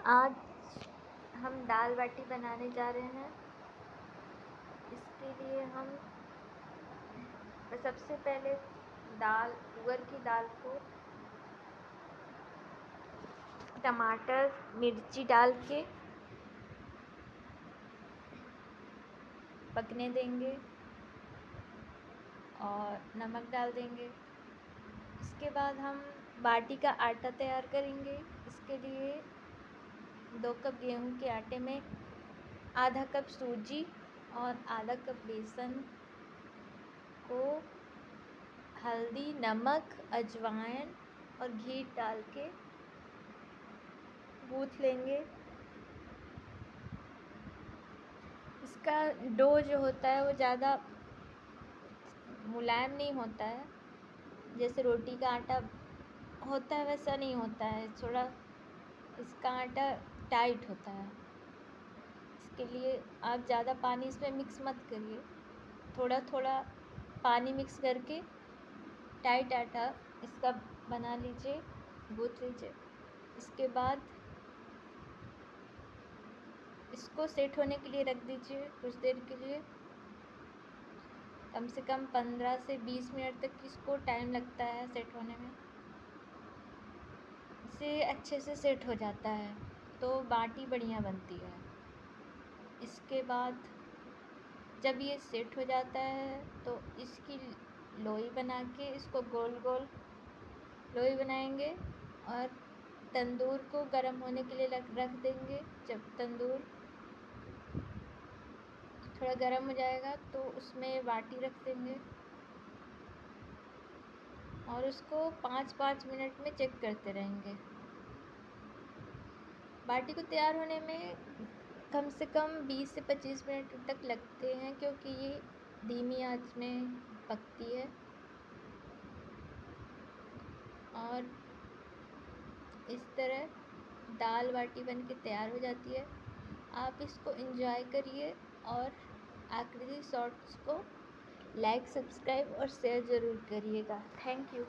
आज हम दाल बाटी बनाने जा रहे हैं। इसके लिए हम सबसे पहले तुअर की दाल को टमाटर मिर्ची डाल के पकने देंगे और नमक डाल देंगे। इसके बाद हम बाटी का आटा तैयार करेंगे। इसके लिए 2 कप गेहूं के आटे में आधा कप सूजी और आधा कप बेसन को हल्दी, नमक, अजवाइन और घी डाल के गूँथ लेंगे। इसका डो जो होता है वो ज़्यादा मुलायम नहीं होता है, जैसे रोटी का आटा होता है वैसा नहीं होता है, थोड़ा इसका आटा टाइट होता है। इसके लिए आप ज़्यादा पानी इसमें मिक्स मत करिए, थोड़ा थोड़ा पानी मिक्स करके टाइट आटा इसका बना लीजिए, गूँथ लीजिए। इसके बाद इसको सेट होने के लिए रख दीजिए कुछ देर के लिए। कम से कम 15 से 20 मिनट तक इसको टाइम लगता है सेट होने में। इसे अच्छे से सेट हो जाता है तो बाटी बढ़िया बनती है। इसके बाद जब ये सेट हो जाता है तो इसकी लोई बना के इसको गोल गोल लोई बनाएंगे और तंदूर को गर्म होने के लिए रख देंगे। जब तंदूर थोड़ा गर्म हो जाएगा तो उसमें बाटी रख देंगे और उसको 5-5 मिनट में चेक करते रहेंगे। बाटी को तैयार होने में कम से कम 20 से 25 मिनट तक लगते हैं, क्योंकि ये धीमी आंच में पकती है। और इस तरह दाल बाटी बन के तैयार हो जाती है। आप इसको एंजॉय करिए और आखिरी शॉर्ट्स को लाइक, सब्सक्राइब और शेयर ज़रूर करिएगा। Thank you.